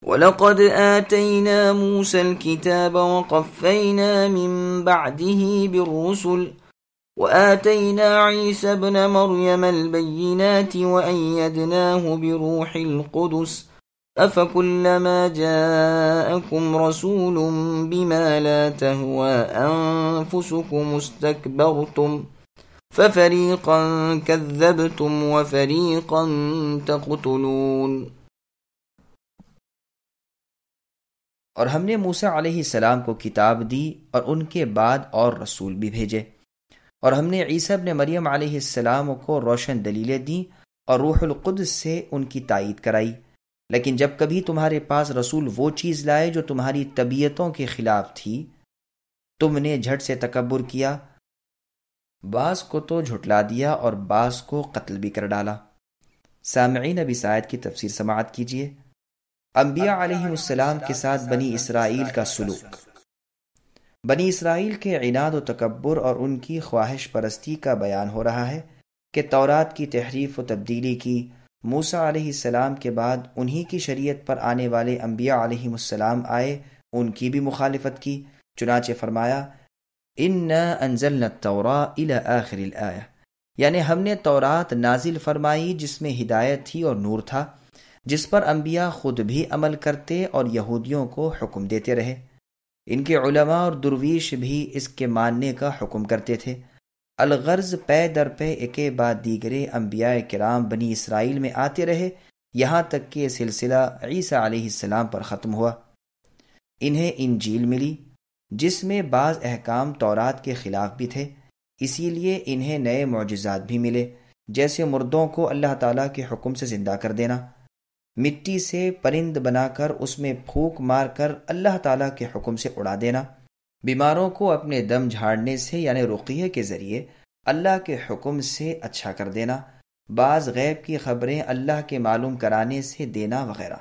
وَلَقَدْ آتَيْنَا مُوسَى الْكِتَابَ وَقَفَّيْنَا مِن بَعْدِهِ بِالرُّسُلِ وَآتَيْنَا عِيسَى ابْنَ مَرْيَمَ الْبَيِّنَاتِ وَأَيَّدْنَاهُ بِرُوحِ الْقُدُسِ أَفَكُلَّمَا جَاءَكُمْ رَسُولٌ بِمَا لَا تَهْوَى أَنفُسُكُمُ اسْتَكْبَرْتُمْ فَفَرِيقًا كَذَّبْتُمْ وَفَرِيقًا تَقْتُلُونَ۔ اور ہم نے موسیٰ علیہ السلام کو کتاب دی اور ان کے بعد اور رسول بھی بھیجے، اور ہم نے عیسیٰ ابن مریم علیہ السلام کو روشن دلیلیں دیں اور روح القدس سے ان کی تائید کرائی۔ لیکن جب کبھی تمہارے پاس رسول وہ چیز لائے جو تمہاری طبیعتوں کے خلاف تھی، تم نے جھٹ سے تکبر کیا، بعض کو تو جھٹلا دیا اور بعض کو قتل بھی کر ڈالا۔ سامعین، اب اس آیت کی تفسیر سماعت کیجیے۔ انبیاء علیہ السلام کے ساتھ بنی اسرائیل کا سلوک۔ بنی اسرائیل کے عناد و تکبر اور ان کی خواہش پرستی کا بیان ہو رہا ہے کہ تورات کی تحریف و تبدیلی کی، موسیٰ علیہ السلام کے بعد انہی کی شریعت پر آنے والے انبیاء علیہ السلام آئے، ان کی بھی مخالفت کی۔ چنانچہ فرمایا اِنَّا أَنزَلْنَا التَّوْرَاةَ إِلَى آخِرِ الْآيَةِ، یعنی ہم نے تورات نازل فرمائی جس میں ہدایت تھی اور نور تھا، جس پر انبیاء خود بھی عمل کرتے اور یہودیوں کو حکم دیتے رہے۔ ان کے علماء اور درویش بھی اس کے ماننے کا حکم کرتے تھے۔ الغرض پے در پے ایکے بعد دیگرے انبیاء کرام بنی اسرائیل میں آتے رہے، یہاں تک کہ یہ سلسلہ عیسیٰ علیہ السلام پر ختم ہوا۔ انہیں انجیل ملی جس میں بعض احکام تورات کے خلاف بھی تھے، اسی لیے انہیں نئے معجزات بھی ملے، جیسے مردوں کو اللہ تعالیٰ کے حکم سے زندہ کر دینا، مٹی سے پرند بنا کر اس میں پھونک مار کر اللہ تعالیٰ کے حکم سے اڑا دینا، بیماروں کو اپنے دم جھاڑنے سے یعنی رقیہ کے ذریعے اللہ کے حکم سے اچھا کر دینا، بعض غیب کی خبریں اللہ کے معلوم کرانے سے دینا وغیرہ۔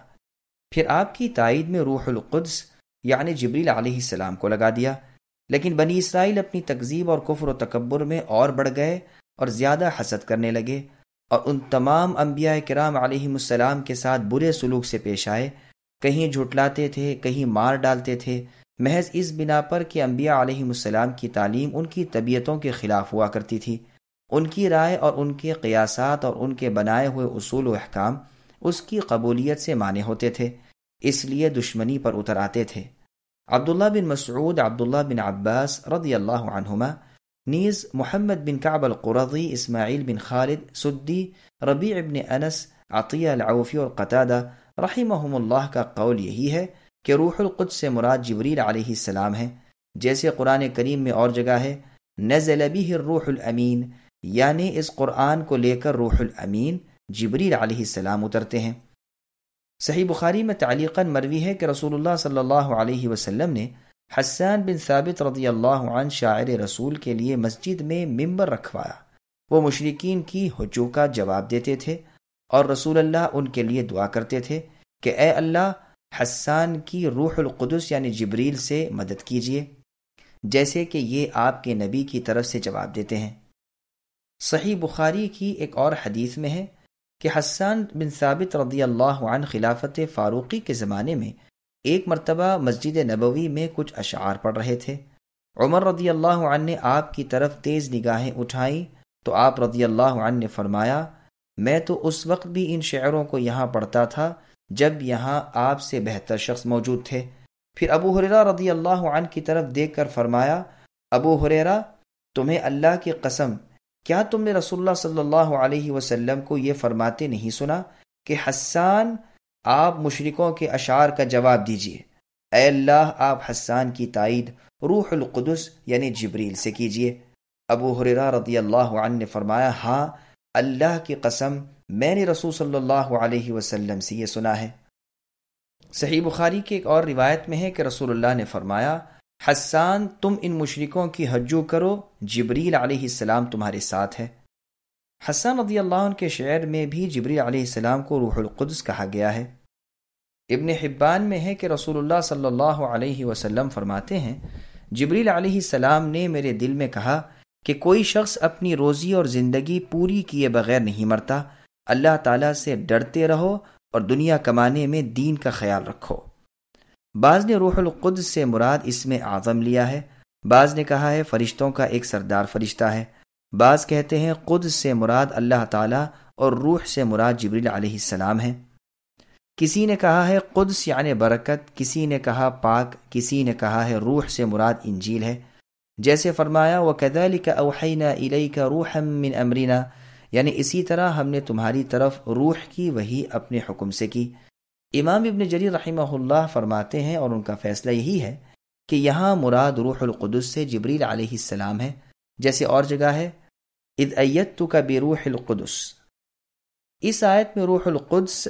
پھر آپ کی تائید میں روح القدس یعنی جبریل علیہ السلام کو لگا دیا، لیکن بنی اسرائیل اپنی تکذیب اور کفر و تکبر میں اور بڑھ گئے اور زیادہ حسد کرنے لگے، اور ان تمام انبیاء کرام علیہ السلام کے ساتھ برے سلوک سے پیش آئے، کہیں جھٹلاتے تھے، کہیں مار ڈالتے تھے، محض اس بنا پر کہ انبیاء علیہ السلام کی تعلیم ان کی طبیعتوں کے خلاف ہوا کرتی تھی، ان کی رائے اور ان کے قیاسات اور ان کے بنائے ہوئے اصول و احکام اس کی قبولیت سے مانے ہوتے تھے، اس لیے دشمنی پر اتر آتے تھے۔ عبداللہ بن مسعود، عبداللہ بن عباس رضی اللہ عنہما، نیز محمد بن کعب القرظی، اسماعیل بن خالد سدی، ربیع بن انس، عطیہ العوفی اور قتادہ رحمہم اللہ کا قول یہی ہے کہ روح القدس سے مراد جبریل علیہ السلام ہے، جیسے قرآن کریم میں اور جگہ ہے نزل بہ الروح الامین، یعنی اس قرآن کو لے کر روح الامین جبریل علیہ السلام اترتے ہیں۔ صحیح بخاری میں تعلیقاً مروی ہے کہ رسول اللہ صلی اللہ علیہ وسلم نے حسان بن ثابت رضی اللہ عنہ شاعر رسول کے لیے مسجد میں ممبر رکھوایا، وہ مشرکین کی ہجوم کا جواب دیتے تھے اور رسول اللہ ان کے لیے دعا کرتے تھے کہ اے اللہ حسان کی روح القدس یعنی جبریل سے مدد کیجیے، جیسے کہ یہ آپ کے نبی کی طرف سے جواب دیتے ہیں۔ صحیح بخاری کی ایک اور حدیث میں ہے کہ حسان بن ثابت رضی اللہ عنہ خلافت فاروقی کے زمانے میں ایک مرتبہ مسجد نبوی میں کچھ اشعار پڑھ رہے تھے۔ عمر رضی اللہ عنہ نے آپ کی طرف تیز نگاہیں اٹھائیں تو آپ رضی اللہ عنہ نے فرمایا میں تو اس وقت بھی ان شعروں کو یہاں پڑھتا تھا جب یہاں آپ سے بہتر شخص موجود تھے۔ پھر ابو ہریرہ رضی اللہ عنہ کی طرف دیکھ کر فرمایا ابو ہریرہ، تمہیں اللہ کی قسم، کیا تم نے رسول اللہ صلی اللہ علیہ وسلم کو یہ فرماتے نہیں سنا کہ حسان آپ مشرکوں کے اشعار کا جواب دیجیے، اے اللہ آپ حسان کی تائید روح القدس یعنی جبریل سے کیجیے۔ ابو ہریرہ رضی اللہ عنہ نے فرمایا ہاں اللہ کی قسم میں نے رسول صلی اللہ علیہ وسلم سے یہ سنا ہے۔ صحیح بخاری کی ایک اور روایت میں ہے کہ رسول اللہ نے فرمایا حسان تم ان مشرکوں کی ہجو کرو، جبریل علیہ السلام تمہارے ساتھ ہے۔ حسان رضی اللہ عنہ کے شعر میں بھی جبریل علیہ السلام کو روح القدس کہا گیا ہے۔ ابن حبان میں ہے کہ رسول اللہ صلی اللہ علیہ وسلم فرماتے ہیں جبریل علیہ السلام نے میرے دل میں کہا کہ کوئی شخص اپنی روزی اور زندگی پوری کیے بغیر نہیں مرتا، اللہ تعالیٰ سے ڈرتے رہو اور دنیا کمانے میں دین کا خیال رکھو۔ بعض نے روح القدس سے مراد اسم اعظم لیا ہے، بعض نے کہا ہے فرشتوں کا ایک سردار فرشتہ ہے، بعض کہتے ہیں قدس سے مراد اللہ تعالیٰ اور روح سے مراد جبریل علیہ السلام ہے۔ کسی نے کہا ہے قدس یعنی برکت، کسی نے کہا پاک، کسی نے کہا ہے روح سے مراد انجیل ہے، جیسے فرمایا وَكَذَلِكَ أَوْحَيْنَا إِلَيْكَ رُوحًا مِّنْ أَمْرِنَا، یعنی اسی طرح ہم نے تمہاری طرف روح کی وحی اپنے حکم سے کی۔ امام ابن جریر رحمہ اللہ فرماتے ہیں اور ان کا فیصلہ یہی ہے کہ یہاں مراد روح القدس سے جبریل علیہ السلام ہے، جیسے اور جگہ ہے اذ ایدتک بروح القدس۔ اس آیت میں روح القدس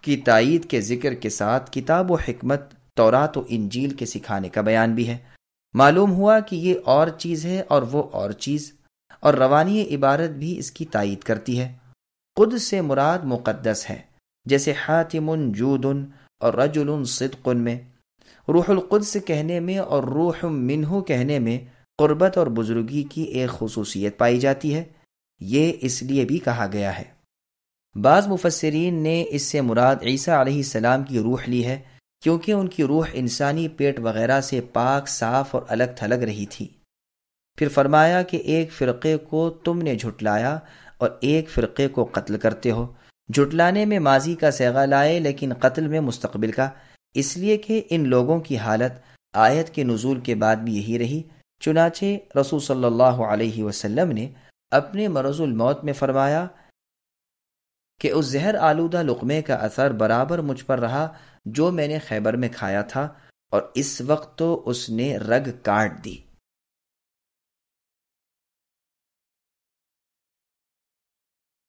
کی تائید کے ذکر کے ساتھ کتاب و حکمت تورات و انجیل کے سکھانے کا بیان بھی ہے۔ معلوم ہوا کہ یہ اور چیز ہے اور وہ اور چیز، اور روانی عبارت بھی اس کی تائید کرتی ہے۔ قدس سے مراد مقدس ہے، جیسے حاتم جود اور رجل صدق میں۔ روح القدس کہنے میں اور روح منہ کہنے میں قربت اور بزرگی کی ایک خصوصیت پائی جاتی ہے، یہ اس لیے بھی کہا گیا ہے۔ بعض مفسرین نے اس سے مراد عیسیٰ علیہ السلام کی روح لی ہے، کیونکہ ان کی روح انسانی پیٹ وغیرہ سے پاک، صاف اور الگ تھلگ رہی تھی۔ پھر فرمایا کہ ایک فرقے کو تم نے جھٹلایا اور ایک فرقے کو قتل کرتے ہو۔ جھٹلانے میں ماضی کا صیغہ لائے لیکن قتل میں مستقبل کا، اس لیے کہ ان لوگوں کی حالت آیت کے نزول کے بعد بھی یہی رہی۔ چنانچہ رسول صلی اللہ علیہ وسلم نے اپنے مرض الموت میں فرمایا کہ اس زہر آلودہ لقمے کا اثر برابر مجھ پر رہا جو میں نے خیبر میں کھایا تھا، اور اس وقت تو اس نے رگ کاٹ دی۔